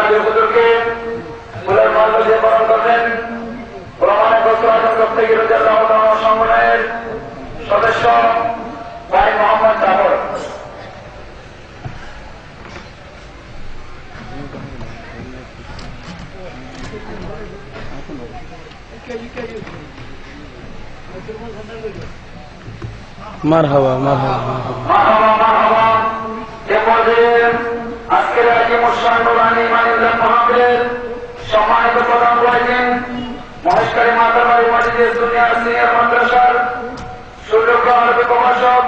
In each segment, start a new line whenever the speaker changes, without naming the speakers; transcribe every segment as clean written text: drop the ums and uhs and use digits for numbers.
আলী হুজুরকে ফুলের মাল্য দিয়ে বরণ করবেন। প্রমাণে গোসরাজন করতে গিয়ে সংগঠনের সদস্য ভাই মোহাম্মদ জাফর।
মারহাবা মারহাবা মারহাবা।
এ পর্যায়ে আজকের আজিমুসান নুরানি মানিল্লাহ মাহফিলের সম্মানিত প্রধান হয়েছেন মহেশকারী মাতাবাড়ি মসজিদের জুনিয়র সিনিয়র মাদ্রাসার সুযোগ্য আরবি প্রভাষক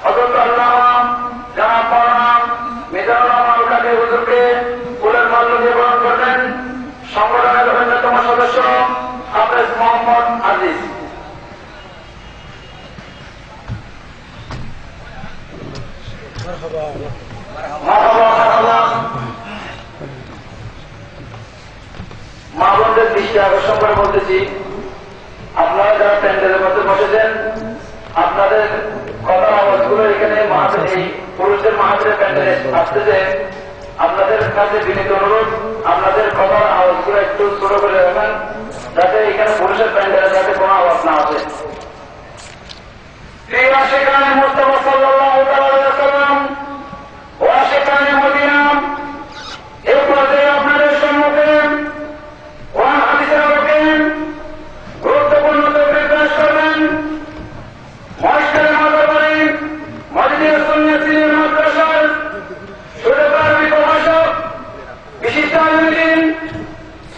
হযরত আল্লামা জনাব মাওলানা মিজানুর রহমান আল কাদের হুজুরকে ফুলের মাল্য দিয়ে বরণ করবেন। সংগঠনের অন্যতম সদস্য হাফেজ মোহাম্মদ আজিজ। মা বোনদের দৃষ্টি আকর্ষণ করে বলতেছি, আপনারা যারা প্যান্ডেলের মধ্যে বসেছেন আপনাদের কথার আওয়াজগুলো এখানে এই পুরুষদের মাহাবীরের প্যান্ডেলে আসতেছে। আপনাদের কাছে বিনীত অনুরোধ, আপনাদের কথার আওয়াজগুলো একটু ছোট করে রাখেন যাতে এখানে পুরুষের প্যান্ডেলে যাতে কোনো আওয়াজ না আসে। সেখানে মুস্তাফা সাল্লাল্লাহু আলাইহি ওয়াসাল্লাম ও সেখানে মদিনা এই পর্যায়ে আপনাদের সম্মুখে কোরআন হাদিসের আলোকে গুরুত্বপূর্ণ তথ্য পেশ করবেন মহেশখালী মাতাবাড়ি মসজিদের সুন্নিয়ত সিনিয়র মাদ্রাসার সুযোগ্য আরবি প্রভাষক বিশিষ্ট আলিম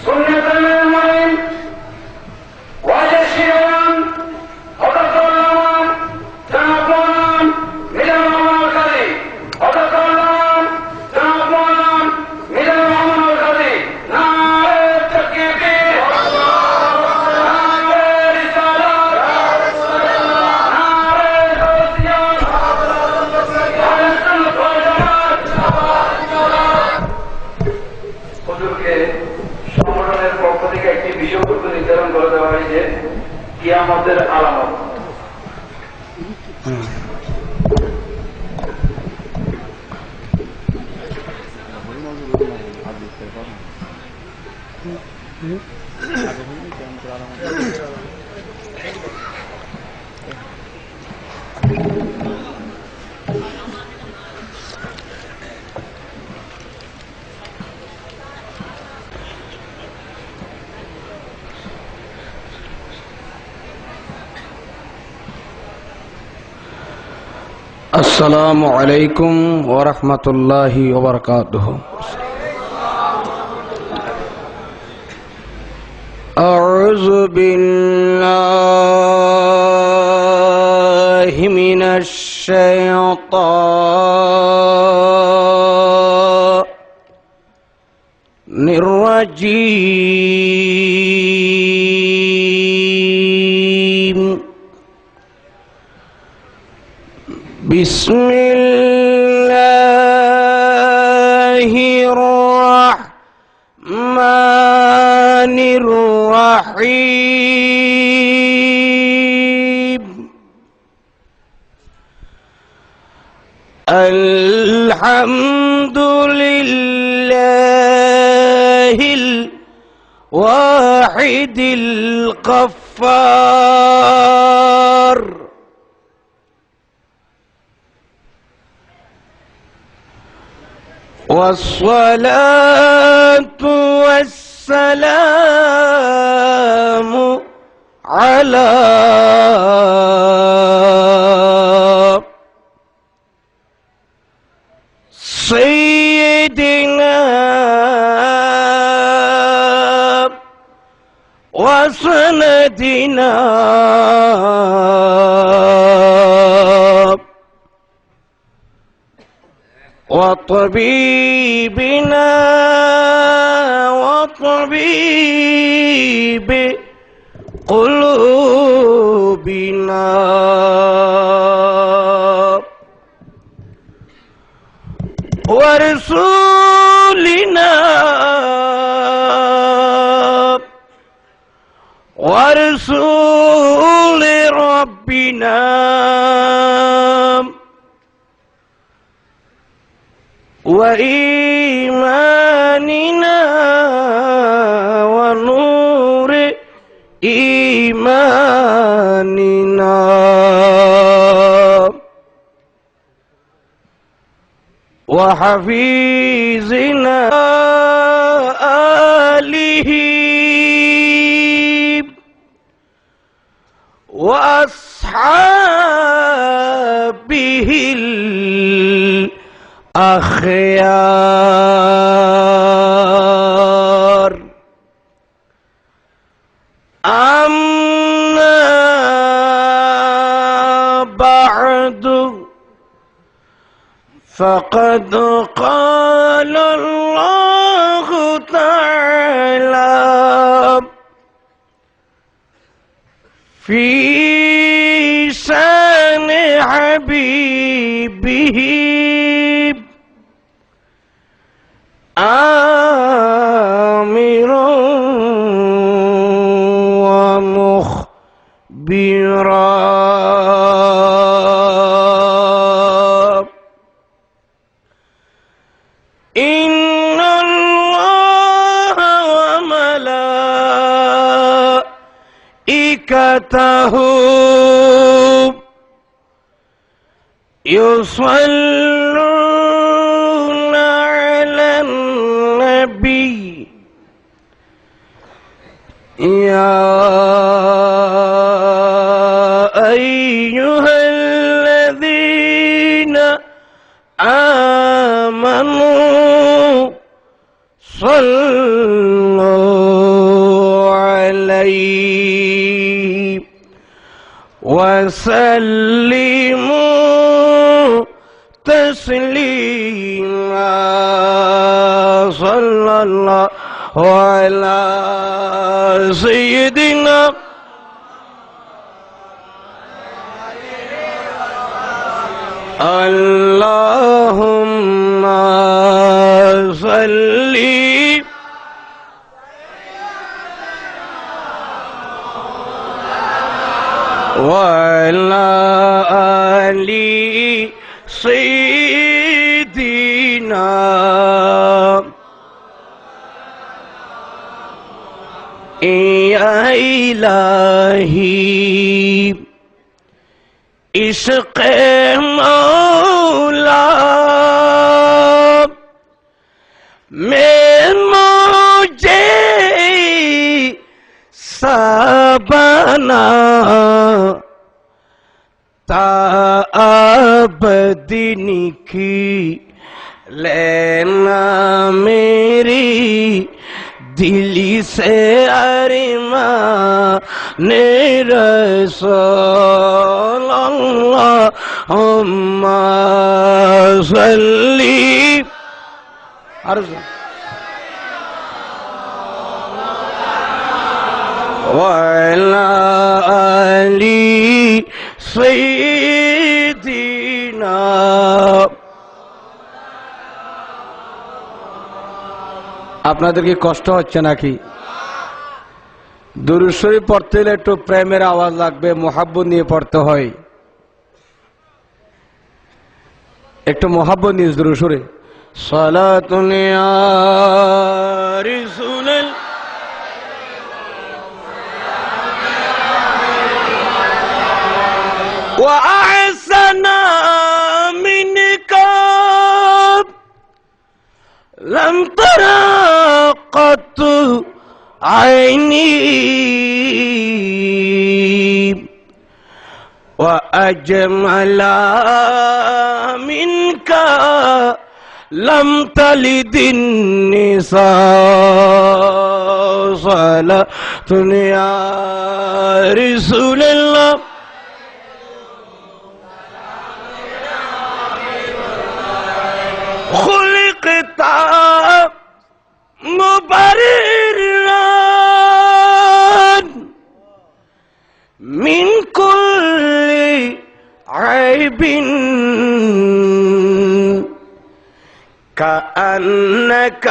সুন্নিয়ত আলিম ওয়াজের শিরোনাম হযরত আল্লামা জনাব মাওলানা মিজানুর রহমান আল কাদরী। হযরত আল্লামা জনাব মাওলানা মিজানুর রহমান আল কাদরী। নারে তাকবীর, নারে রিসালাত, নারে গাউসিয়াত, নারে সুন্নাত ওয়াল জামাত। হুজুরকে সংগঠনের পক্ষ থেকে একটি বিষয়বস্তু নির্ধারণ করে দেওয়া হয়েছে, কিয়ামতের আলামত।
আসসালামু আলাইকুম ওয়া রাহমাতুল্লাহি ওয়া বারাকাতুহু। আউযু বিল্লাহি মিনাশ শাইতানির রাজীম। বিসমিল্লাহির রাহমানির রাহিম। আলহামদুলিল্লাহিল ওয়াহিদিল গাফফার। والصلاة والسلام على سيدنا وسندنا وطبيبنا وطبيب قلوبنا ورسولنا ورسول ربنا وإيماننا حفيظنا آله وأصحابه الأخيار أما بعد فقد قال الله تعالى في شان حبيبه آمرا ومخبرا إن الله وملائكته يصلون على النبي يا أيها الذين آمنوا صلوا عليه وسلموا تسليما صلى الله على سيدنا اللهم صل وعلى آل سيدنا يا إلهي عشق مولا میں مجھے سبنا تا ابدن کی لینا میری دلی سے ارمان رسول اللہم صلی وعلى آل سيدنا আপনাদের কি কষ্ট হচ্ছে নাকি? দুরূদ শরীফ পড়তে হলে একটু প্রেমের আওয়াজ লাগবে, মোহাব্বত নিয়ে পড়তে হয়। একটু মোহাব্বত নিয়ে দুরূদ শরীফ সালাতুন ইয়া রাসূলুল ওয়া আহসানা মিনকা لم ترى قط عيني وأجمل منك لم تلد النساء صلاة يا رسول الله خلقت مبررا من كل عيب كأنك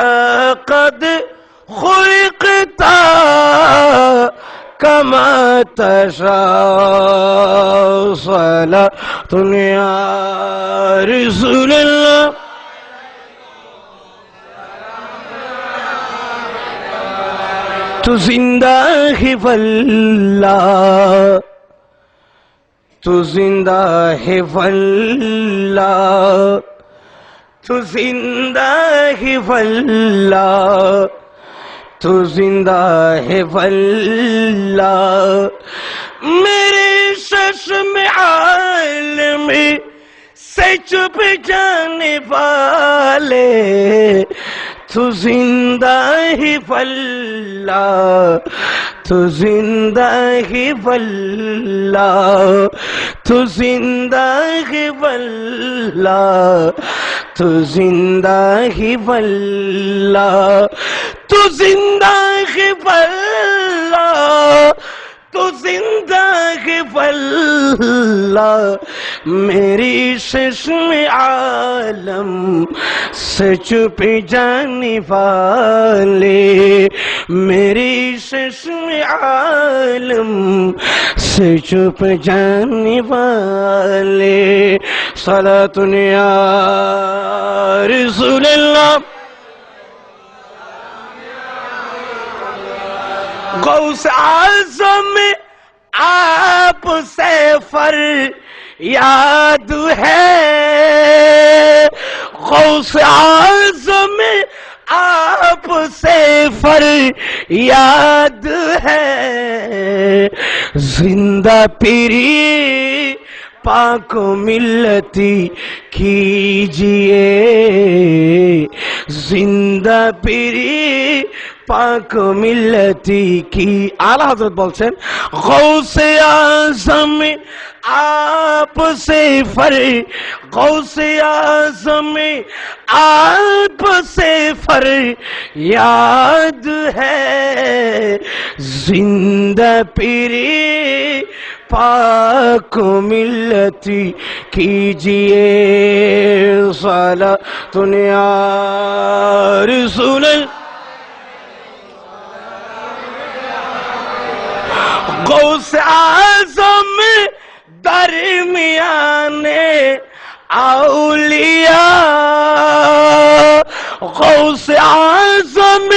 قد خلقت كما تشاء صلاة يا رسول الله تو زندہ ہے واللہ تو زندہ ہے واللہ तू जिंदा है वल्लाह, तू जिंदा है वल्लाह, मेरे चश्मे आलम से चुप जाने वाले, तू जिंदा है वल्लाह, तू जिंदा है वल्लाह, तू जिंदा है वल्लाह, तू जिंदा है वल्लाह, तू जिंदा है वल्लाह, तू जिंदा है वल्लाह, मेरी चश्मे आलम से छुप जाने वाले, मेरी चश्मे आलम से छुप जाने वाले। सलातुन या रसूलल्लाह, गौस आज़म आपसे फरियाद है, गौस आज़म आपसे फरियाद है, जिंदा पीरी पाक मिल्लती कीजिए, जिंदा पीरी पाक मिल्लती की। आला हजरत बोलছেন गौसे आज़म आपसे गौसे आज़म आपसे फरियाद है, जिंदा पीरी पाक मिल्लती कीजिए। सलातुन या रसूलल्लाह, गौस आज़म दरमियाने औलिया, गौस आज़म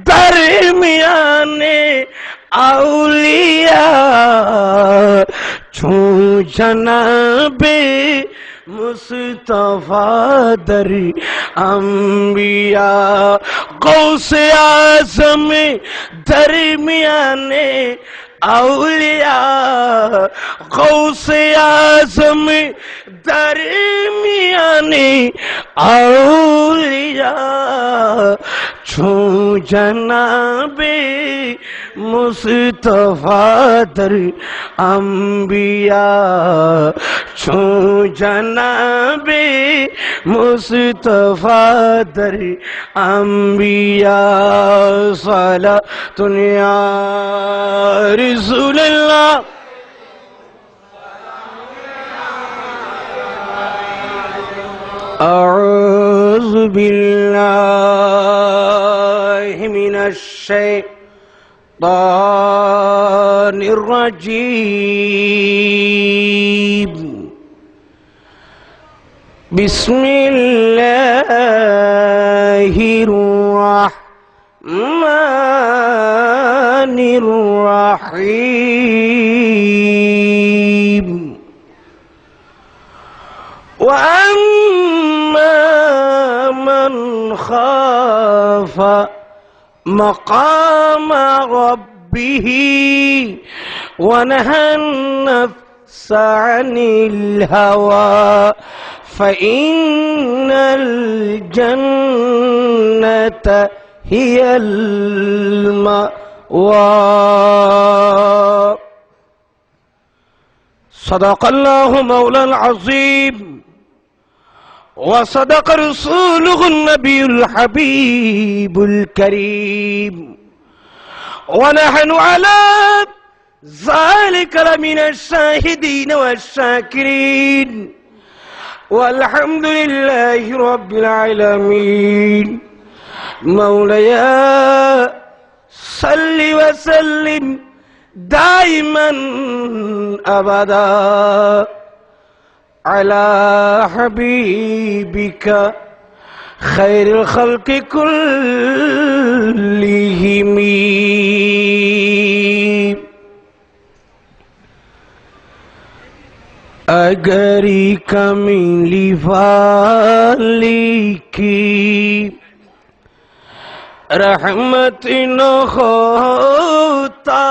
दरमियाने औलिया, छू जनाबे मुस्तफा दर अंबिया, गौस आज़म दरमियाने औलिया, गौस आज़म दरमियाने औलिया, छू जनाबे मुस्तफा दर अंबिया, छू जनाबे मुस्तफा दर अंबिया। सलातुन या रसूलल्लाह, अऊज़ु बिल्लाहि मिनश शैतानिर रजीम, बिस्मिल्लाहिर रहमानिर रहीम। वअम्मा मन खाफ मकाम रब्बिही वनहन नफ्स अनिल हवा फ़इन्नल जन्नत हियल मअवा। सदक़ल्लाहु मौलाल अज़ीम व सदक़ रसूलुहुन नबियुल हबीबुल करीम व नहनु अला ज़ालिका लमिनश शाहिदीन वश्शाकिरीन वल्हम्दुलिल्लाहि रब्बिल आलमीन। मौलाया सल्लि व सल्लिम दाइमन अबदा अला हबीबिका खैरुल खल्क़ि कुल्लिहिम। अगरी कमीली वाली की रहमत न होता,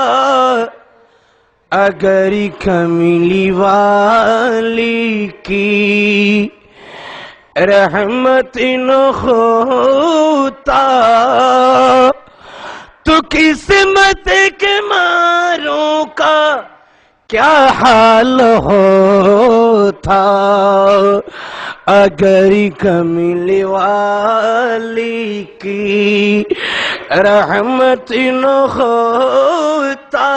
अगरी कमीली वाली की रहमत न होता, तो किस्मत के मारों का क्या हाल होता, अगर कमीली वाली की रहमत न होता,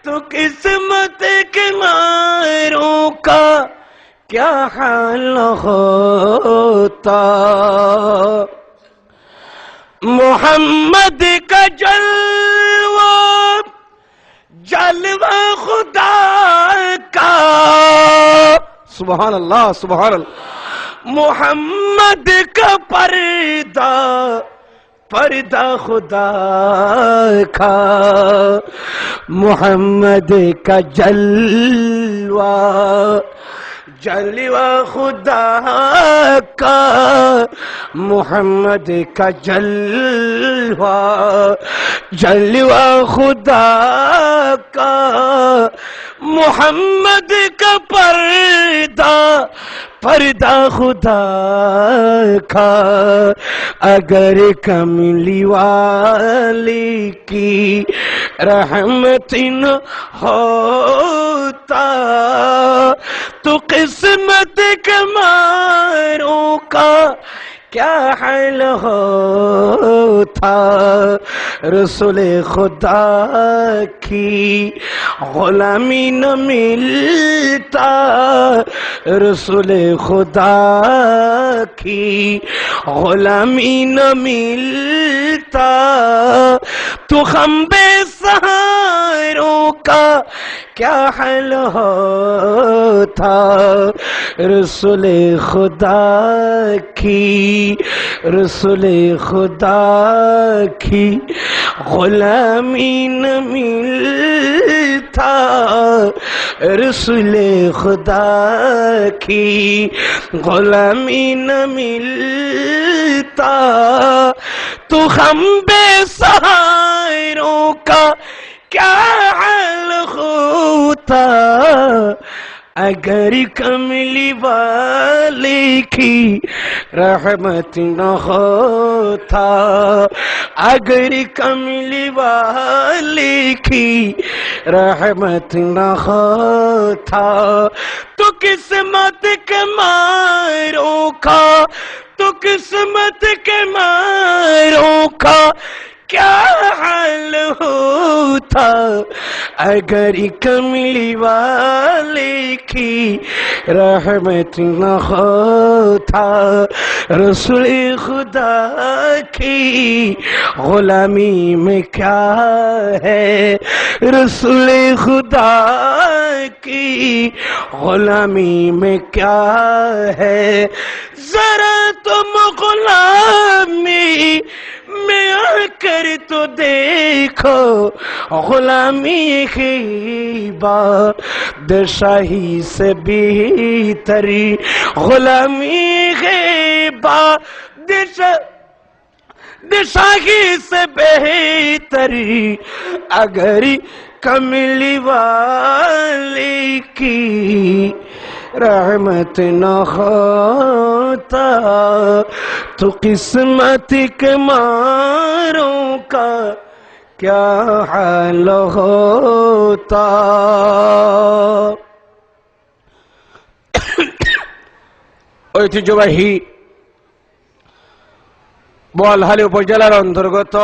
तो किस्मत के मारों का क्या हाल होता। मोहम्मद का जलवा जलवा खुदा का, सुभान अल्लाह सुभान अल्लाह। मोहम्मद का पर्दा पर्दा खुदा का, मोहम्मद का जलवा जलवा खुदा का, मोहम्मद का जलवा जलवा खुदा का, मोहम्मद का पर्दा पर्दा खुदा का, अगर कमली वाली की रहमत न होता, तो किस्मत के मारों का क्या हाल होता। रसूल खुदा की गुलामी न मिलता, रसूल खुदा की गुलामी न मिलता, तो हम बेसहारों का क्या हाल होता। रसूल खुदा की रसूल खुदा की गुलामी न मिलता, रसूल खुदा की गुलामी न मिलता, तो हम बेसहारों का क्या हाल होता, अगर कमली वाले की रहमत न होता, अगर कमली वाले की रहमत न होता, तो किस्मत के मारों का, तो किस्मत के मारों का क्या हाल होता, अगर कमली वाले की रहमत न होता। रसूल खुदा की गुलामी में क्या है, रसूल खुदा की गुलामी में क्या है, जरा तुम गुलामी में आकर तो देखो, गुलामी की बादशाही से बेहतरी, गुलामी की बादशाही से बेहतरी, अगर कमली वाले की रहमत न होता, तो किस्मत के मारों का क्या हाल होता। ঐতিহ্যবাহী বোয়ালখালী উপজেলার অন্তর্গত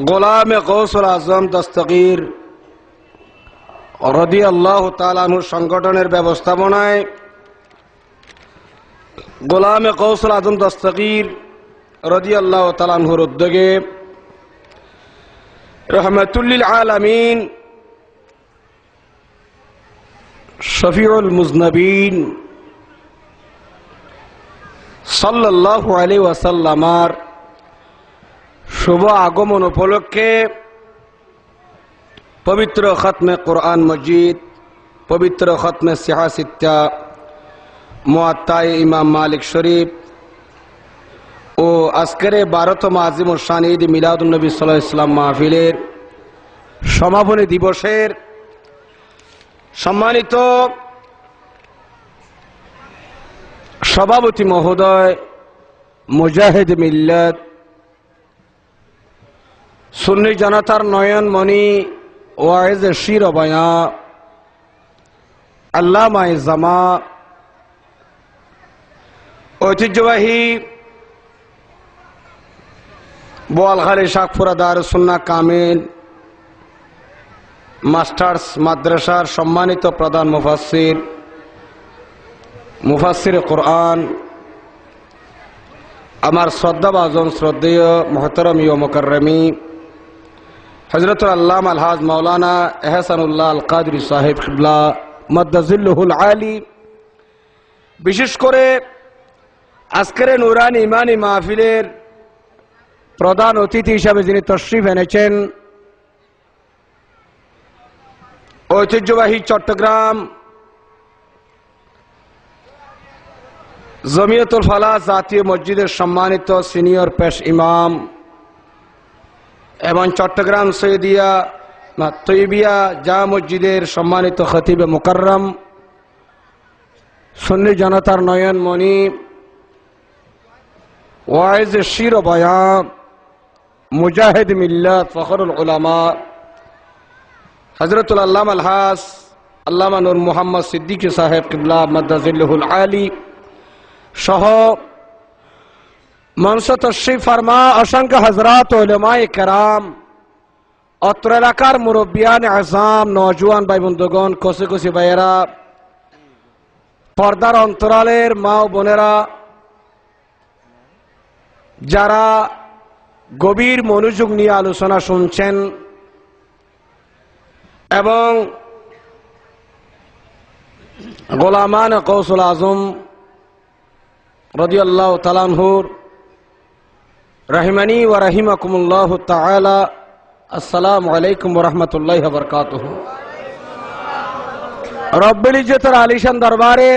গোলামে গৌসুল আজম দস্তগীর রাদিয়াল্লাহু তাআলা আনহু সংগঠনের ব্যবস্থাপনায় গোলামে গৌসুল আজম দস্তগীর রাদিয়াল্লাহু তাআলা আনহুর উদ্যোগে রহমাতুল লিল আলামিন শফিউল মুজনবিন সাল্লাল্লাহু আলাইহি ওয়াসাল্লামার শুভ আগমন উপলক্ষে পবিত্র খতমে কোরআন মজিদ, পবিত্র খতমে সিহাসিত্তা, মুয়াত্তায়ে ইমাম মালিক শরীফ ও আজকের 12তম আজিমুল শান ঈদ মিলাদুন নবী সাল্লাল্লাহু আলাইহি ওয়াসাল্লাম মাহফিলের সমাপনী দিবসের সম্মানিত সভাপতি মহোদয়, মুজাহিদ মিল্লাত, সুন্নি জনতার নয়নমণি, ওয়াইজ শির বয়া, আল্লামা জামা, ঐতিহ্যবাহী বোয়ালখালী শাকপুরা দারুস সুন্নাহ কামিল মাস্টার্স মাদ্রাসার সম্মানিত প্রধান মুফাসসির কোরআন, আমার শ্রদ্ধাভাজন শ্রদ্ধেয় মোহতরম ও মুকাররমি হযরতুল আল্লামা আলহাজ মাওলানা এহসানুল্লাহ আল কাদরি সাহেব কিবলা মাদ্দাজিল্লুহুল আলী, বিশেষ করে আজকের নুরানি ইমানি মাহফিলের প্রধান অতিথি হিসাবে যিনি তশরিফ এনেছেন, ঐতিহ্যবাহী চট্টগ্রাম জমিয়তুল ফালাহ জাতীয় মসজিদের সম্মানিত সিনিয়র পেশ ইমাম এবং চট্টগ্রাম সৈয়দিয়া তৈবিয়া জামে মসজিদের সম্মানিত খতিবে মুকাররম, সুন্নি জনতার নয়নমণি, ওয়াইজ শির বয়া, মুজাহিদ মিল্লাত, ফখরুল উলামা হযরতুল আল্লামা আলহাজ আল্লামা নূর মুহাম্মদ সিদ্দিকী সাহেব কিবলা মাদ্দাজিল্লুহুল আলী সহ মঞ্চ তশরিফ ফরমা অসংখ্য হযরত উলামায়ে কেরাম, অত্র এলাকার মুরব্বিয়ান আযম, নওজোয়ান ভাই বন্ধুগণ, কচি কচি ভাইয়েরা, পর্দার অন্তরালের মা ও বোনেরা, যারা গভীর মনোযোগ নিয়ে আলোচনা শুনছেন এবং গোলামান কৌসুল আজম রাদিয়াল্লাহু তাআলা আনহুর রাহিমানি ওয়া রাহিমাকুমুল্লাহ তাআলা, আসসালামু আলাইকুম ওয়া রাহমাতুল্লাহি ওয়া বারাকাতুহু। রব্বুল ইজ্জতের আলিশান দরবারে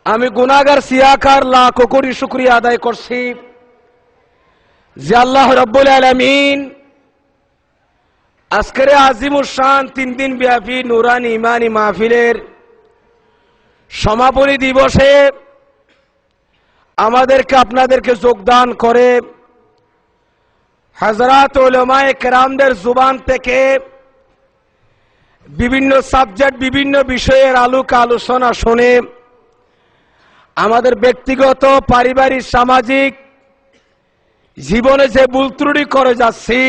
আমি গুনাহগার সিয়াকার লাখ কোটি শুকরিয়া আদায় করছি যে আল্লাহ রব্বুল আলামিন আজকের আজিমুস শান 3 দিন ব্যাপী নুরানি ইমানি মাহফিলের সমাপনী দিবসে আমাদেরকে আপনাদেরকে যোগদান করে হযরত উলামায়ে কেরামদের জুবান থেকে বিভিন্ন সাবজেক্ট, বিভিন্ন বিষয়ের আলোচনা শুনে আমাদের ব্যক্তিগত, পারিবারিক, সামাজিক জীবনে যে ভুল ত্রুটি করে যাচ্ছি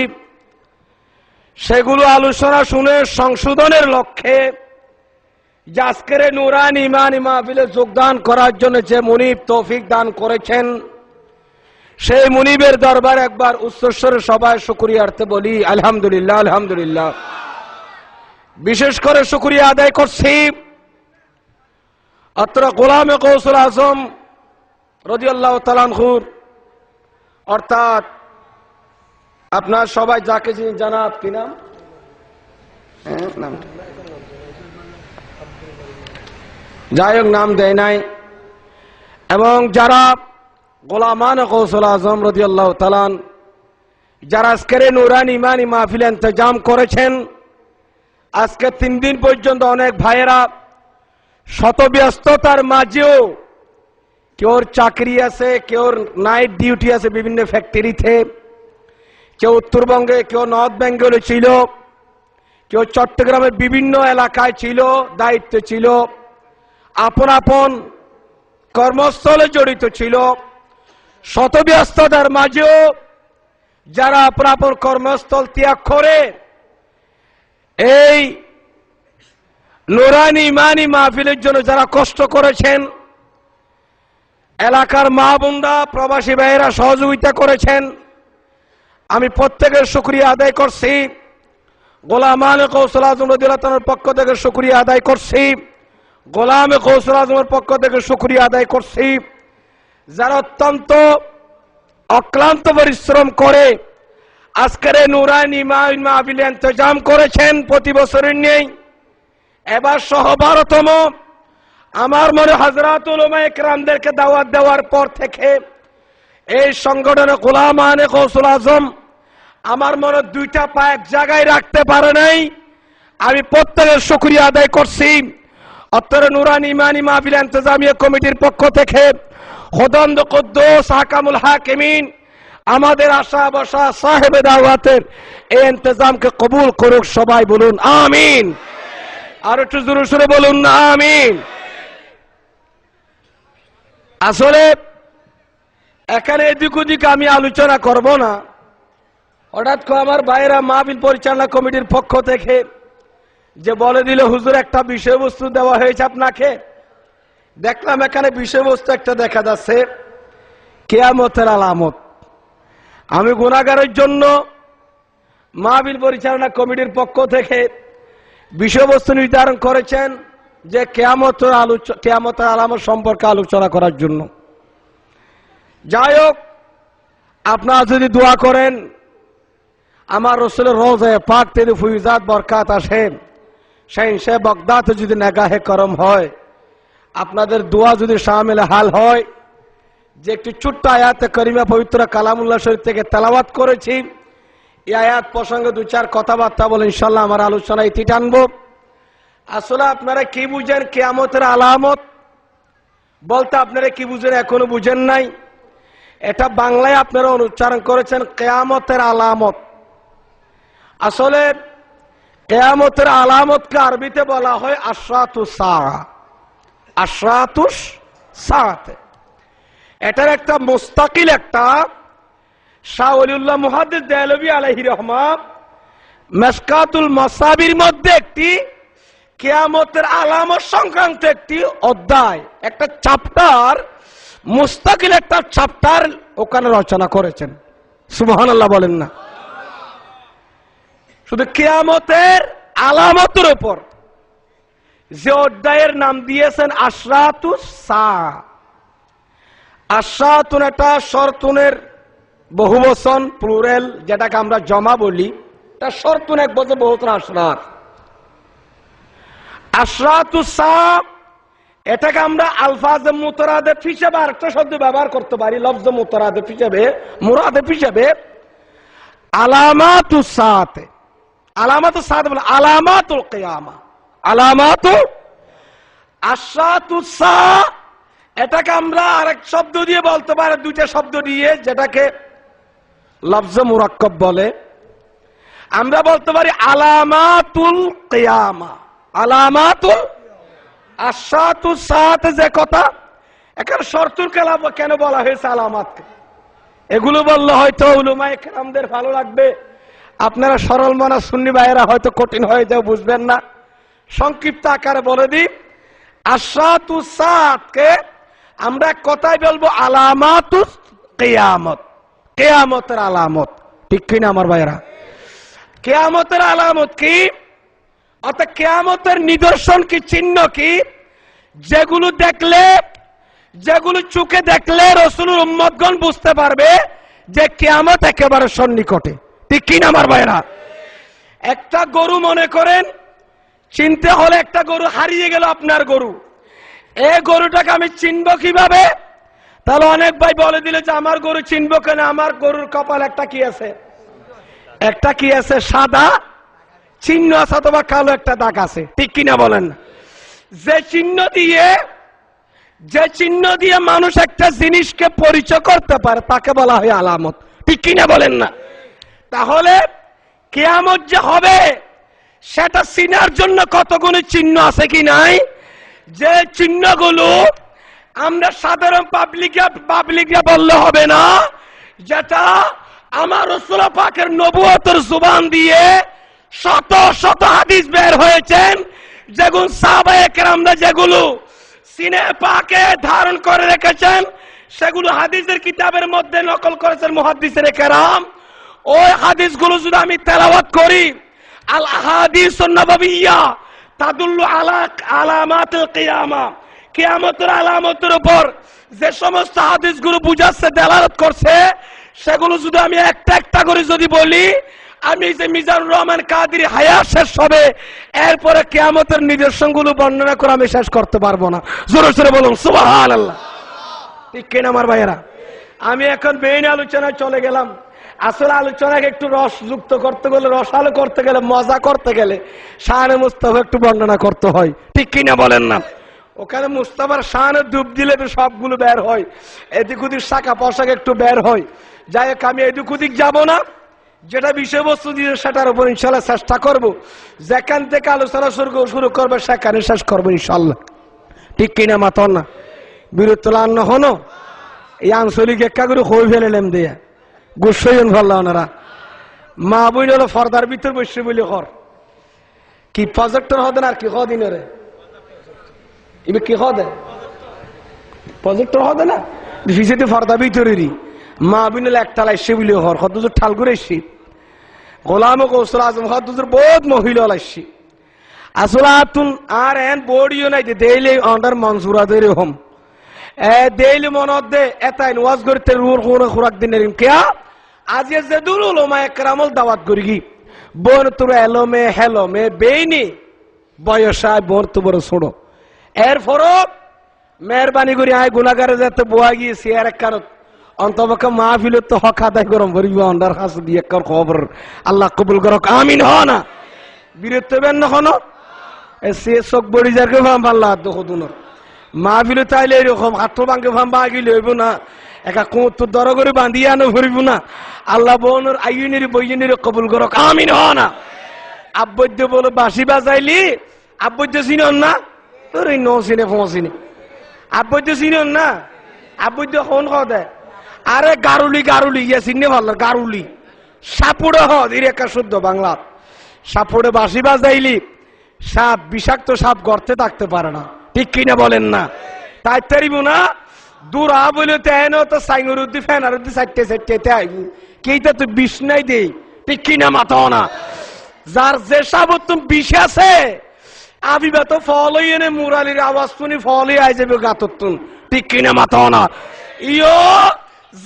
সেগুলো আলোচনা শুনে সংশোধনের লক্ষ্যে যে আজকের নুরানি ইমানি মাহফিলে যোগদান করার জন্য যে মুনিব তৌফিক দান করেছেন, সেই মুনিবের দরবার একবার উচ্চস্বরে সবাই শুকরিয়ার্থে বলি আলহামদুলিল্লাহ, আলহামদুলিল্লাহ। বিশেষ করে শুকরিয়া আদায় করছি অত্র গোলামে কৌসুল আজম রাদিয়াল্লাহু তাআলা আনহুর, অর্থাৎ আপনার সবাই যাকে চিনি, জানাব কি নাম, যাই হোক নাম দেয় নাই, এবং যারা গোলামান কৌসুল আজম রাদিয়াল্লাহু তাআলা যারা আজকের নুরানি ইমানি মাহফিল ইন্তজাম করেছেন, আজকে 3 দিন পর্যন্ত অনেক ভাইয়েরা শত ব্যস্ততার মাঝেও কেউর চাকরি আছে, কেউর নাইট ডিউটি আছে বিভিন্ন ফ্যাক্টরিতে, কেউ উত্তরবঙ্গে, কেউ নর্থ বেঙ্গলে ছিল, কেউ চট্টগ্রামের বিভিন্ন এলাকায় ছিল, দায়িত্ব ছিল, আপন আপন কর্মস্থলে জড়িত ছিল। শত ব্যস্ততার মাঝেও যারা আপন আপন কর্মস্থল ত্যাগ করে এই নুরানি ইমানি মাহফিলের জন্য যারা কষ্ট করেছেন, এলাকার মা বোনরা, প্রবাসী ভাইয়েরা সহযোগিতা করেছেন, আমি প্রত্যেকের শুকরিয়া আদায় করছি। গোলামান কৌসুল আজম রাদিয়াল্লাহু তাআলার পক্ষ থেকে শুকরিয়া আদায় করছি, গোলামে কৌসুল আজমের পক্ষ থেকে শুকরিয়া আদায় করছি, যারা অত্যন্ত অক্লান্ত পরিশ্রম করে আজকের এই নুরানি মাহফিল ইন্তজাম করেছেন প্রতি বছরের নেই, এবার সহ 12তম। আমার মনে হযরত উলামায়ে কেরামদেরকে দাওয়াত দেওয়ার পর থেকে এই সংগঠনের গোলামানে গৌসুল আজম আমার মনে দুইটা পা এক জায়গায় রাখতে পারে নাই। আমি প্রত্যেকের শুকরিয়া আদায় করছি। অত্তর নুরানি ইমানি মাহফিল ইন্তজামিয়া কমিটির পক্ষ থেকে খোদান্দ কুদ্দুস হাকামুল হাকিমিন আমাদের আশা বসা সাহেবে দাওয়াতের এই ইন্তজামকে কবুল করুক। সবাই বলুন আমিন। আর একটু জোরে সোরে বলুন আমিন। আসলে এখানে এদিক ওদিক আমি আলোচনা করব না। হঠাৎ করে আমার ভাইয়েরা মাহফিল পরিচালনা কমিটির পক্ষ থেকে যে বলে দিল হুজুর একটা বিষয়বস্তু দেওয়া হয়েছে আপনাকে। দেখলাম এখানে বিষয়বস্তু একটা দেখা যাচ্ছে কিয়ামতের আলামত। আমি গুনাহগারের জন্য মাহফিল পরিচালনা কমিটির পক্ষ থেকে বিষয়বস্তু নির্ধারণ করেছেন যে কিয়ামতের আলামত সম্পর্কে আলোচনা করার জন্য। যাই হোক, আপনারা যদি দোয়া করেন আমার রাসূলের রওজায়ে পাক থেকে ফুয়ুজাত বরকাত আসে, শাহিনশাহ বাগদাদে যদি নেগাহে করম হয়, আপনাদের দোয়া যদি শামিল হাল হয়, যে একটি ছোট্ট আয়াতে করিমা পবিত্র কালামুল্লাহ শরীফ থেকে তেলাওয়াত করেছি, এই আয়াত প্রসঙ্গে দু চার কথাবার্তা বলে ইনশাল্লাহ আমার আলোচনা ইতি টানবো। আসলে আপনারা কি বুঝেন কিয়ামতের আলামত বলতে? আপনারা কি বুঝেন এখনো বুঝেন নাই? এটা বাংলায় আপনারা উচ্চারণ করেছেন কিয়ামতের আলামত। আসলে কিয়ামতের আলামতকে আরবিতে বলা হয় আশরাতুস সাআ। আশরাতুস সাআতে এটার একটা মুস্তাকিল একটা শাহ ওলিউল্লাহ মুহাদ্দিস দেহলভী আলাইহির রহমাত মিশকাতুল মাসাবির মধ্যে একটি কিয়ামতের আলামত সংক্রান্ত একটি অধ্যায়, একটা চ্যাপ্টার, মুস্তাকিল একটা চ্যাপ্টার ওখানে রচনা করেছেন। সুবহানাল্লাহ বলেন না? শুধু কিয়ামতের আলামতের উপর যে অধ্যায়ের নাম দিয়েছেন আশরাতুস সাআ। আশরাতুন এটা শরতুনের বহুবচন প্লুরাল, যেটাকে আমরা জমা বলি। এটা শরতুন এক বছর বহুতন আশরাত। আশরাতুস সাআ এটাকে আমরা আলফাজে মুতারাদিফ হিসেবে আরেকটা শব্দ ব্যবহার করতে পারি, লফজে মুতারাদিফ হিসেবে, মুরাদিফ হিসেবে আলামাতুস সাআতে। আলামাতুস সাআত বলে আলামাতুল কিয়ামা, আলামাতুল আশরাতুস সাআ। এটাকে আমরা আরেক শব্দ দিয়ে বলতে পারি, দুইটা শব্দ দিয়ে, যেটাকে লফজে মুরাক্কাব বলে। আমরা বলতে পারি আলামাতুল কিয়ামা, আলামাতুল আশরাতুস সাআত। যে কথা এখানে শর্তুল কালাম কেন বলা হয়েছে আলামাতকে, এগুলো বললে হয়তো উলামায়ে কেরামদের ভালো লাগবে, আপনারা সরল মনা সুন্নি ভাইয়েরা হয়তো কঠিন হয়ে যাও, বুঝবেন না। সংক্ষিপ্ত আকারে বলে দিই, আশরাতুস সাআতকে আমরা কথাই বলবো আলামাতুস কিয়ামত, কিয়ামতের আলামত। ঠিক কিনা আমার ভাইয়েরা? কিয়ামতের আলামত কি? অর্থাৎ কিয়ামতের নিদর্শন কি, চিহ্ন কি, যেগুলো দেখলে, যেগুলো চোখে দেখলে রাসূলের উম্মতগণ বুঝতে পারবে যে কিয়ামত একেবারে সন্নিকটে। ঠিক কিনা আমার ভাইয়েরা? একটা গরু মনে করেন, চিনতে হলে একটা গরু হারিয়ে গেল, আপনার গরু, এই গরুটাকে আমি চিনবো কিভাবে? তাহলে অনেক ভাই বলে দিলে যে আমার গরু চিনবো কেন? আমার গরুর কপাল একটা কি আছে, একটা কি আছে, সাদা চিহ্ন আছে অথবা কালো একটা দাগ আছে। ঠিক কিনা বলেন? যে চিহ্ন দিয়ে মানুষ একটা জিনিসকে পরিচয় করতে পারে তাকে বলা হয় আলামত। ঠিক কিনা বলেন না? তাহলে কিয়ামত যে হবে সেটা চিনার জন্য কতগুলো চিহ্ন আছে কি নাই? যে চিহ্নগুলো আমরা সাধারণ পাবলিকরা বললে হবে না, যেটা আমার রাসূল পাকের নবুয়তের জুবান দিয়ে শত শত হাদিস বের হয়েছেন, যেগুলো সাহাবায়ে কেরামরা যেগুলো সিনে পাকে ধারণ করে রেখেছেন, সেগুলো হাদিসের কিতাবের মধ্যে নকল করেছেন মুহাদ্দিসের কেরাম। ওই হাদিসগুলো যদি আমি তেলাওয়াত করি, আল আহাদিসুন নববিয়্যা তাদুল্লু আলা আলামাতুল কিয়ামা, কিয়ামতের আলামতের উপর যে সমস্ত হাদিসগুলো বুঝাচ্ছে, দেলালত করছে, সেগুলো যদি আমি একটা একটা করে যদি বলি, আমি যে মিজানুর রহমান কাদেরী হায়াত শেষ হবে, এরপরে কিয়ামতের নিদর্শনগুলো বর্ণনা করে আমি শেষ করতে পারবো না। জোরে জোরে বলুন সুবহানাল্লাহ। ঠিক কিনা আমার ভাইয়েরা? আমি এখন মেইন আলোচনায় চলে গেলাম। আসলে আলোচনাকে একটু রস যুক্ত করতে গেলে, রসালো করতে গেলে, মজা করতে গেলে শানে মুস্তাফা একটু বর্ণনা করতে হয়। ঠিক কিনা বলেন না? ওখানে মুস্তাফার শানে ডুব দিলে তো সবগুলো বের হয়, এদিক ওদিক শাখা পোশাক একটু বের হয়। যাই হোক, আমি এদিক ওদিক যাবো না, যেটা বিষয়বস্তু দিয়ে সেটার উপর ইনশাল্লাহ চেষ্টা করব। যেখান থেকে আলোচনা শুরু করবে সেখানে শেষ করবো ইনশাল্লাহ। ঠিক কিনা মাতন না? বিরুত্তলান্ন হনো এই আঞ্চলিক একা করে হয়ে ফেলেলাম দিয়া গুসইন ফেললা ওনারা। মা বই হলো ফর্দার ভিতর বসে বলি কর কি প্রজেক্টর হদেন আর কি হদিনরে এবার কি হদে প্রজেক্টর হদে না ফিসেতে ফর্দা ভিতরেরই মা বিনল একটালা এসে বলি হর হদুজুর ঠাল করে এসছি গোলাম কৌশল আজম হদুজুর বহুত মহিলা আসছি আসলে তুন আর এন বড়িও নাই দেইলে অন্ডার মনসুরা দেরি হম দেইলি মনত দে এটাই ওয়াজ করতে রুর খুরাক দিন কেয়া আজ যে দূর ওলামা একরামল দাওয়াত করি গি বোন তোর এলোমে হেলোমে বেইনি বয়সায় বোন তো বড় ছোড়ো এর ফরক মেহরবানি করি আয় গুনাগারে যাতে বোয়া গিয়েছি আর এক কারণ অন্তপক্ষে মাহফিলের তো হক আদায় গরম করিব অন্ডার হাস দিয়ে খবর আল্লাহ কবুল করক আমিন হ না বিরত বেন না হন সে চোখ বড়ি যারকে ভাল্লা দুনুর মাহফিলে তাইলে এরকম হাত ভাঙ্গে ভাম্বা আগিলে হইব না একা কোঁত দর করে বাঁধিয়ে আনো ভরিব না আল্লাহ বোনের আইনের বইনের কবুল করক আমিন হ না আব্বদ্য বলে বাঁশি বাজাইলি আব্বদ্য চিনন না তোর এই ন চিনে ফচিনে আব্বদ্য চিনন না আব্বদ্য কোন দে আরে গারুলি গারুলি ইয়ে চিনে ভাল গারুলি সাপুড়ে হির একা শুদ্ধ বাংলা সাপুড়ে বাঁশি বাজাইলি সাপ বিষাক্ত সাপ গর্তে থাকতে পারে না ঠিক কিনা বলেন না তাই তারিব না দূর আ বলে তো সাইঙ্গুর উদ্দি ফ্যানার উদ্দি চারটে চারটে আইব কেইটা তো বিষ নাই দে ঠিক কিনা মাথাও না যার যে সাপ তুমি বিষ আছে আবিবা তো ফল এনে মুরালির আওয়াজ শুনি ফলই আই যাবে গাততুন ঠিক কিনা মাথাও না ইয়ো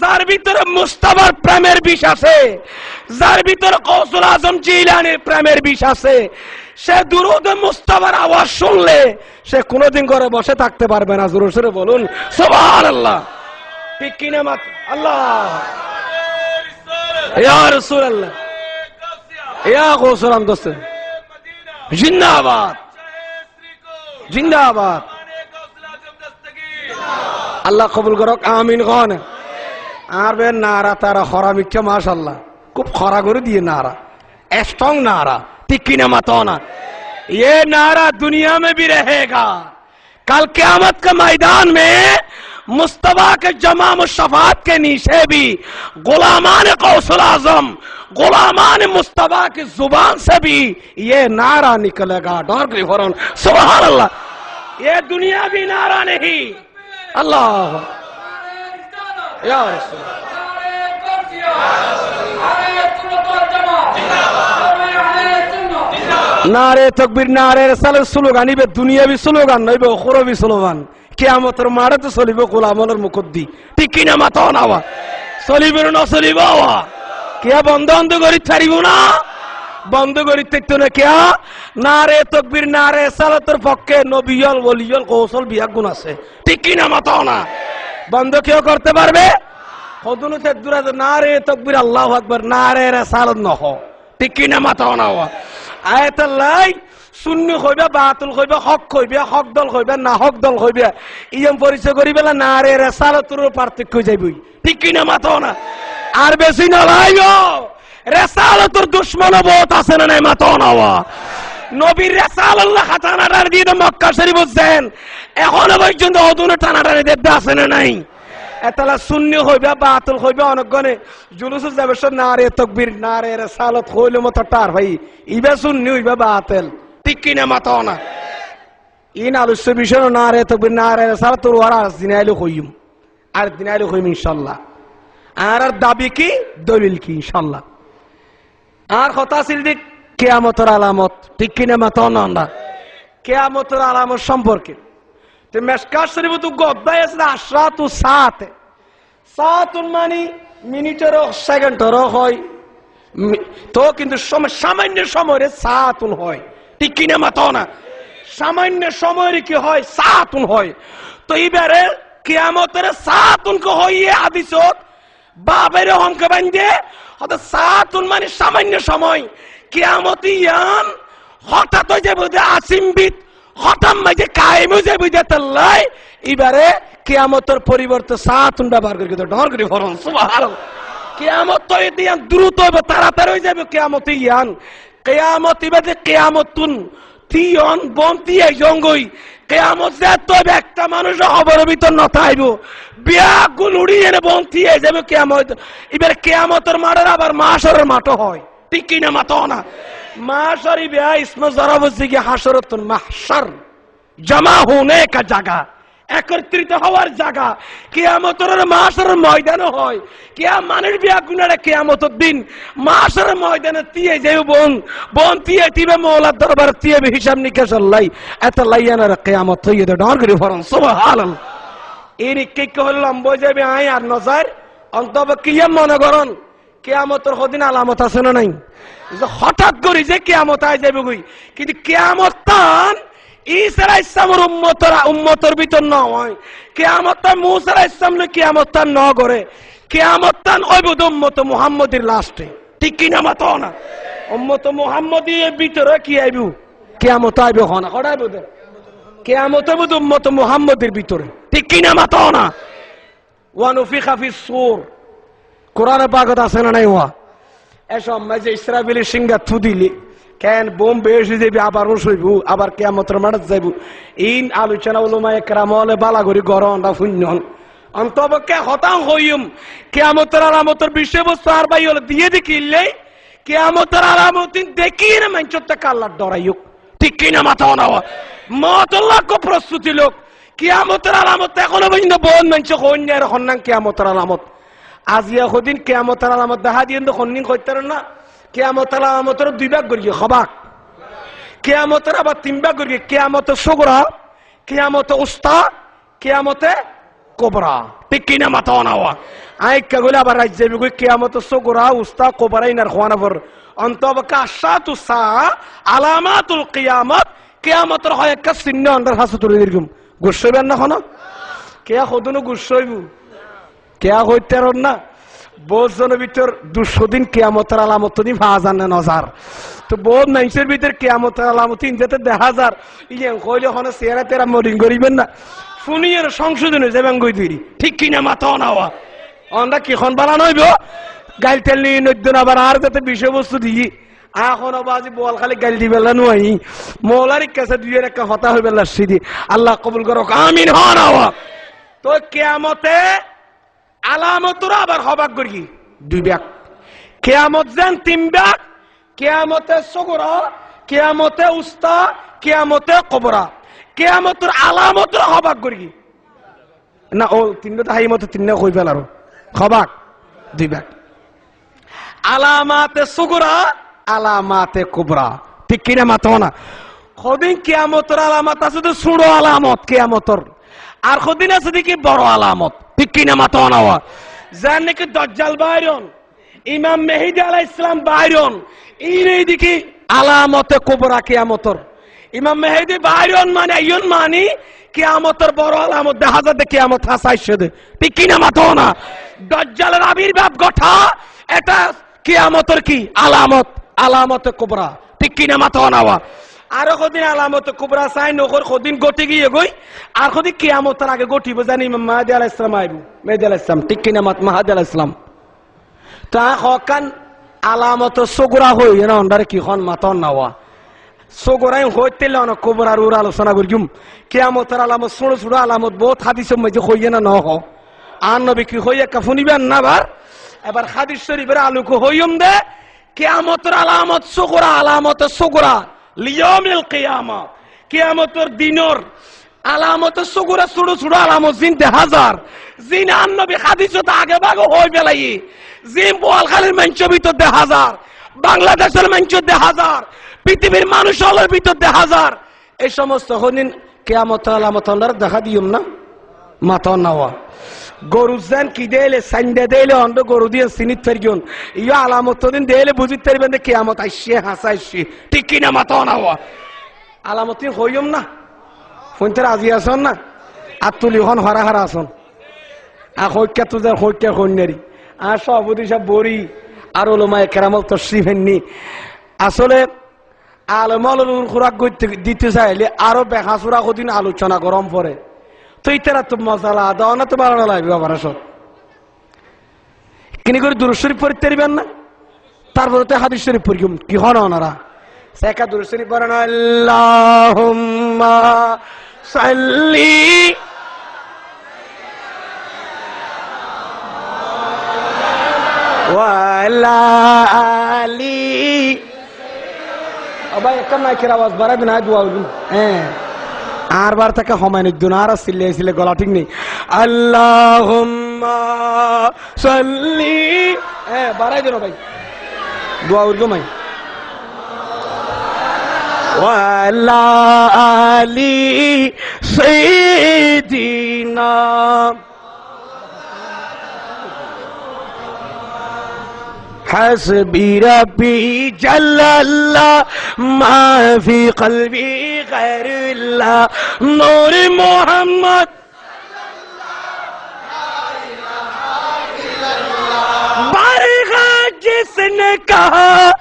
যার ভিতরে মুস্তাফার প্রেমের বিষ আছে যার ভিতরে কৌশল আজম জিলানির প্রেমের বিষ আছে সে দুরুদ মুস্তাফার আওয়াজ শুনলে সে কোনোদিন ঘরে বসে থাকতে পারবে না জোরে জোরে বলুন সুবহানাল্লাহ ঠিক কিনা মাত আল্লাহ ইয়া রাসূলুল্লাহ ইয়া কৌশল দোস্ত জিন্দাবাদ জিন্দাবাদ আল্লাহ কবুল করক আমিন খান আর বে নারা তারা খরা মিথ্যা মাশাআল্লাহ খুব খরা করে দিয়ে নারা স্ট্রং नारा टिक्की न मत होना ये नारा दुनिया में भी रहेगा कल क़यामत के मैदान में मुस्तफा के जमाम शफात के नीचे भी गुलामान कौसुल आजम गुलामान मुस्तफा की जुबान से भी ये नारा निकलेगा डर गई फौरन सुभान अल्लाह ये दुनिया भी नारा नहीं अल्लाह या रसूल नारे तकबीर नारे रसालेर स्लोगान इबे दुनियावी स्लोगान नइबे उखरवी स्लोगान कियामतेर माठे तो चलिबे गोलामনের মুখদ্দি ঠিক কিনা মাথা নাওয়া চলিবে না চলিবে ওয়া কিয়া বন্ধ বন্ধ করি ছাড়িব না বন্ধ করি থাকতো না কিয়া নারে তকবীর নারে সালাতের পক্ষে নবিয়ল ওলিয়ল কৌশল বিয়াগুণ আছে ঠিক কিনা মাথা না বন্ধ কেউ করতে পারবে কদুন তে দুরা নারে তকবীর আল্লাহু আকবার নারে রাসালত নহ ঠিক কিনা মাথা নাওয়া আয়াতুল্লাহ সুন্নি হইবে বাতিল হইবে হক হইবে হক দল হইবে না হক দল হইবে ইয়ম পরিচয় করিবেলা নারে রাসালাতুর পার্থক্য যাইবই ঠিক কিনা মাথা না আর বেশি না লাইও রাসালাতুর দুশমন বহুত আছে না নাই মাথা নাওয়া নবীর রাসালাল্লাহ খাতানাটার দিয়ে মক্কা শরীফ যান এখনো পর্যন্ত ওদুনে টানাটানি দেখতে আছে না নাই এতলা সুন্নি হইবে বাতিল হইবে অনগনে জুলুস যাবে সব নারে তাকবীর নারে রাসালাত হইলে মতো টার ভাই ইবে সুন্নি হইবে বাতিল ঠিক কিনা মাথা না ইন আলুস বিষয় নারে তাকবীর নারে রাসালাত ওর আর দিনাইলে হইম আর দিনাইলে হইম ইনশাআল্লাহ আর দাবি কি দলিল কি ইনশাআল্লাহ আর কথা ছিল দিক কিয়ামতের আলামত ঠিক কিনা মাথা না কিয়ামতের আলামত সম্পর্কে তো মেশকাত শরীফ তো গদ্দায় আছে আশরাতু সাত সাতুন মানে মিনিটেরও সেকেন্ডেরও হয়, তো কিন্তু সামান্য সময়ের সাতুন হয়, ঠিক কিনা মাতো না? সামান্য সময়ের কি হয়? সাতুন হয়। তো এইবারে কিয়ামতের সাতুনকে হইয়ে আদিছত বাবের হমকে বান্ধে হয়তো সাতুন মানে সামান্য সময়, কিয়ামতি ইয়ান হঠাৎ হয়ে যাবে আসিমবিদ হঠাৎ মাঝে কায়েম হয়ে যাবে তাল্লাই। এবারে কিয়ামতের পরিবর্তে সাতুন ব্যবহার করে ডর করে ফরন সুবহানাল্লাহ। কিয়ামত তো ইয়ান দ্রুত হবে, তাড়াতাড়ি হয়ে যাবে কিয়ামত ইয়ান। কিয়ামত ইবাদে কিয়ামতুন তিয়ন বন্তি এই জঙ্গই কিয়ামত যে তো একটা মানুষ খবরের ভিতর নতাইব বিয়া গুল উড়িয়ে বন্তি এই যাবে কিয়ামত। এবারে কিয়ামতের মাঠের আবার মাশরের মাঠও হয়, ঠিক কিনা মাতো না? মাশরি বিয়া ইসমে জরাব জিগে হাশরতুন মাহশর, জমা হোনে কা জায়গা, একত্রিত হওয়ার জায়গা। কিয়ামতের মাশরের ময়দানও হয়। মানুষ বিয়া গুনারে কিয়ামতের দিন মাশরের ময়দানে তিয়ে যাইব বন তিয়ে তিবে মওলার দরবারে তিয়ে হিসাব নিকাশ লাই এত লাইয়ানার কিয়ামত হইয়ে দে ডর করে ফরন সুবহানাল্লাহ। এর কি কইলাম বজাবে আই আর নজর অন্তব কিয়াম মনে করন কিয়ামতের কদিন আলামত আছে না নাই? হঠাৎ করে যে কিয়ামত আই যাবে কই, কিন্তু কিয়ামত তান ঈসা আলাইহিস সালামের উম্মতের ভিতর ন হয়। কিয়ামত মুসা আলাইহিস সালাম কিয়ামত ন করে, কিয়ামত ওইবুদ উম্মত মুহাম্মদের লাস্টে, ঠিক কিনা মাতো না? উম্মত মুহাম্মদের ভিতরে কি আইব? কিয়ামত আইব হনা কড়াইব দে কিয়ামত বুদ উম্মত মুহাম্মদের ভিতরে, ঠিক কিনা মাতো না? ওয়া নুফিখা ফিস সূর, কোরআনে পাকত আছে না নাই? ওয়া এসব মাঝে ইসরাফিলের সিংহা থু দিলি কেন বোম বেশি যাবি, আবার রসইব, আবার কিয়ামতের মাঠে যাইব। ইন আলোচনা উলামায়ে কেরাম হলে বালা করি গরম শূন্য অন্তপক্ষে হতাং হইম। কিয়ামতের আলামতের বিষয়বস্তু আর ভাই হলে দিয়ে দেখিলে কিয়ামতের আলামত দেখি না মানুষটা কাল্লার ডরাইক, ঠিক কিনা মাথা নেওয়া মতল্লাহ প্রস্তুতি লোক। কিয়ামতের আলামত এখনো পর্যন্ত বহু মানুষ কন্যার হন্যাং কিয়ামতের আলামত। আজিয়া কদিন কিয়ামতের আলামত দেখা দিয়ে হন্যিং করতে না। কিয়ামতের আলামতের দুই ভাগ করি হবাক, কিয়ামতের আবার তিন ভাগ করি, কিয়ামতের সগরা, কিয়ামতে উস্তা, কিয়ামতে কোবরা, ঠিক কিনা মাথা নেওয়া। আইকা গলে আবার রাজ্য যাবি কই কিয়ামতের সগরা উস্তা কোবরা ইনার খোয়ানা পর অন্তবকা আশাতু সা আলামাতুল কিয়ামত। কিয়ামতের হয় একটা চিহ্ন আন্ডার হাসু তুলে দিরকম গুছইবেন না কোনো কেয়া কদনো গুছইব কেয়া হইতে না। বহুজনের ভিতর 200 দিন কিয়ামতের আলামত দিন ভাজান না নজার। তো বহুত মানুষের ভিতর কিয়ামতের আলামত ইনজাতে দেখা যার ইয়েন কইলে হনে চেহারা তেরা মরিং করিবেন না ফুনিয়ের সংশোধনে যাবেন গই দিরি, ঠিক কিনা মাথা নাওয়া। আমরা কিখন বানানো হইব গাইল তেল নিয়ে নদ্য আবার আর যাতে বিষয়বস্তু দিই এখন বাজি বল খালি গাইল দিবেলা নয় মৌলার কাছে দুই একটা হতা হইবেলা সিদি আল্লাহ কবুল করো আমিন হন। তো কিয়ামতে আলামতরা আবার হবাক করি দুই ভাগ, কিয়ামত যেন তিন ভাগ, কিয়ামতে সগরা, কিয়ামতে উস্তা, কিয়ামতে কবরা। কিয়ামতের আলামতরা হবাক করি না ও তিনটা হাই মতো তিন কই ফেল আরো হবাক দুই ভাগ, আলামাতে সগরা, আলামাতে কুবরা, ঠিক কিনা মাথা না? কদিন কিয়ামতের আলামত আছে তো ছোট আলামত কিয়ামতের, আর কদিন আছে দেখি বড় আলামত, ঠিক কিনা মাথা নেওয়া। যার নাকি দাজ্জাল বাইরন, ইমাম মেহেদী আলাইহিস সালাম বাইরন, এই দেখি আলামতে কুবরা কিয়ামতের। ইমাম মেহেদী বাইরন মানে ইয়ন মানি কিয়ামতের বড় আলামত দেখা যাবে কিয়ামত হাসাইছে দে, ঠিক কিনা মাথা না? দাজ্জালের আবির্ভাব ঘটা এটা কিয়ামতের কি আলামত, আলামতে কুবরা, ঠিক কিনা মাথা নেওয়া। আরো কদিন আলামতে কুবরা চাই নকর কদিন গটি গিয়ে গই আর কদিন কিয়ামতের আগে গটিব জানি ইমাম মাহদী আলাইহিস সালাম আইব, মেহেদী আলাইহিস সালাম, ঠিক কিনা মাহদী আলাইহিস সালাম। তা হকান আলামতে সগরা হই না অন্ডারে কি খন মাথা নেওয়া সগরাই হইতে না কুবরার উর আলোচনা করিম। কিয়ামতের আলামত ছোট ছোট আলামত বহুত হাদিসের মধ্যে হইয়ে না নহ আর নবী কি হইয়া কাফুনিবেন না বার এবার হাদিস শরীফের আলোক হইম দে কিয়ামতের আলামত সগরা, আলামতে সগরা লিয়াউমিল কিয়ামত, কিয়ামতের দিনের আলামতে সগরা ছোট ছোট আলামত জিন দেখা যার জিন আর নবী হাদিসত আগে ভাগে হই বেলাই জিন বোয়ালখালীর মানুষের ভিতর দেখা যার, বাংলাদেশের মানুষের দেখা যার, পৃথিবীর মানুষ হলের ভিতর দেখা যার। এই সমস্ত হনিন কিয়ামতের আলামত দেখা দিম না মাথা নেওয়া। গরু যেন কি দেলে সাইন্দে দেলে অন্ধ গরু দিয়ে চিনিত ফেরগিয়ন ইয়া আলামত দিন দেলে বুঝিত পারবেন কিয়ামত আইসে হাসাইছে ঠিক কিনা মাতো না আলামত হইম না ফোনতে রাজি আসন না আর তুলি হন হারা হারা আসন আর হইকা তুজার হইকা কন্যারি আর সভাপতি সব বড়ি আর ওলমায়ে কেরামত তশরিফ হেননি আসলে আলমল খুরাক দিতে চাইলে আরো বেহাসুরা কদিন আলোচনা গরম পড়ে তো ইতারা তো মশালা দাও না তো ভালো লাগবে আবার সব কিনি করে দুরূদ শরীফ পড়তে পারবেন না তারপরে তো হাদিস শরীফ পড়ি কি হন ওনারা সেকা দুরূদ শরীফ পড়েন আল্লাহুম্মা সাল্লি ওয়া আলা আলি ভাই একটা মাইকের আওয়াজ বাড়াবেন না দোয়া করবেন হ্যাঁ আর বার থেকে হমায়ন দুন আর সিলে গলা ঠিক নেই আল্লাহুম্মা সাল্লি হ্যাঁ বাড়াই দেন ভাই দোয়া করবো ভাই ওয়া আলা আলি সাইয়্যিদিনা حسبي ربي جل الله ما في قلبي غير الله نور محمد बारगा जिसने कहा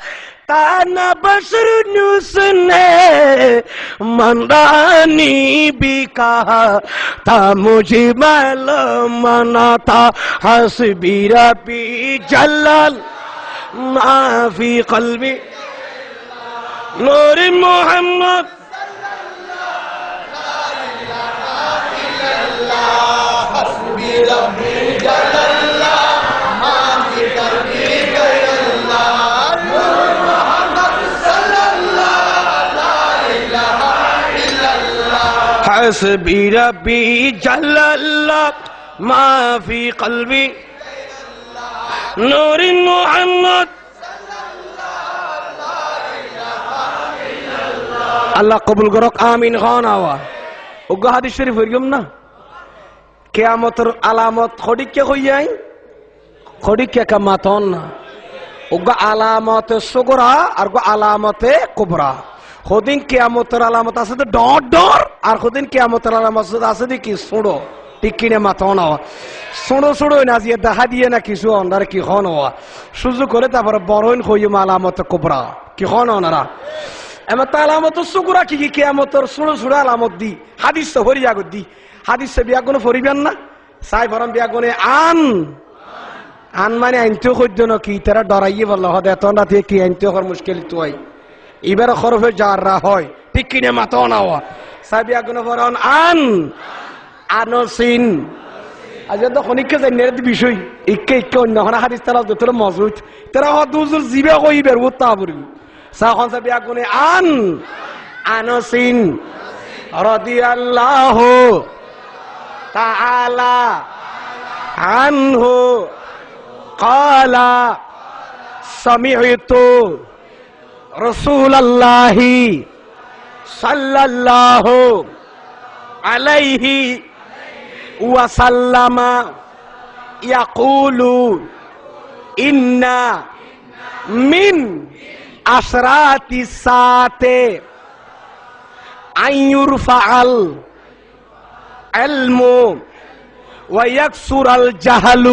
ताना बशर उसने मंदानी भी कहा था मुझे मालूम ना था हस्बी रब्बी जल्लल माफी कल्बी नूर मोहम्मद हस्बी रब्बी जल्लल्लाह माफी कल्बी गैरल्लाह नूर मोहम्मद सल्लल्लाह ला इलाहा इल्लल्लाह हस्बी रब्बी जल्लल्लाह माफी कल्बी नूर मोहम्मद अल्लाह कबूल करो आमीन खान आवा उगा हादिस शरीफ हरियम ना कियामतर अलामत खड़ी के होई आई खड़ी के कमातन ना उगा अलामत सुगरा और गो अलामत कुबरा खुदिन कियामतर अलामत আছে তো ডর ডর আর খুদিন কিয়ামতের আলামত আছে দি কি সুড়ো ঠিক কিনে মাথা না সুড়ো সুড়ো না যে দেখা দিয়ে না কিছু অন্ধার কি খন হওয়া সুযোগ করে তারপরে বড়ইন হইম আলামত কুবরা কি খন ওনারা এমন আলামত সুগরা কি কিয়ামতের সুড়ো সুড়ো আলামত দি হাদিস তো হরিয়া গদি হাদিস বিয়া কোনো ফরিবেন না সাই ফরম বিয়া কোনে আন মানে আনতো কইদ না কি তারা ডরাইয়ে বলল হদে তন্ডা থেকে কি আনতো কর মুশকিল তো হয় এবারে খরফে জাররা হয় ঠিক কিনে মাথা না হওয়া সাই বিয়া কোনো ফরন আনসিন আজ তো খনিকে জানের বিষয় ইকে ইকে অন্য খানা হাদিস তালা তোর মজুদ তারা হদুজুর জিবে কইবের উত্তা বরি সাখন সাবিয়া গুনে আনসিন রাদিয়াল্লাহু তাআলা আনহু ক্বালা সামি'তু রাসূলুল্লাহি সাল্লাল্লাহু আলাইহি وسلم يقول إن من أشراط الساعة أن يرفع العلم ويكثر الجهل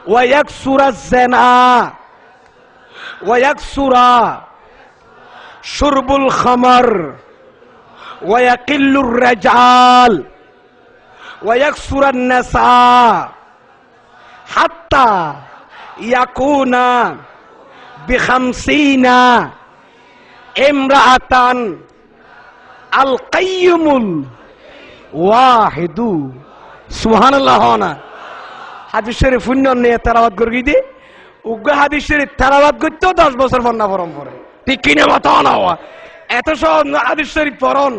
ويكثر الزنا ويكثر شرب الخمر ويقل الرجال ويكثر النساء حتى يكون ب50 امرأة القيم الواحد سبحان الله هنا হাদিস শরীফ নিয়ে তেলাওয়াত করি দি উগ্র হাদিস শরীফ তেলাওয়াত করতেও 10 বছর পর না পরম পরে ঠিক কিনে মাথা না এত সব হাদিস শরীফ পড়ন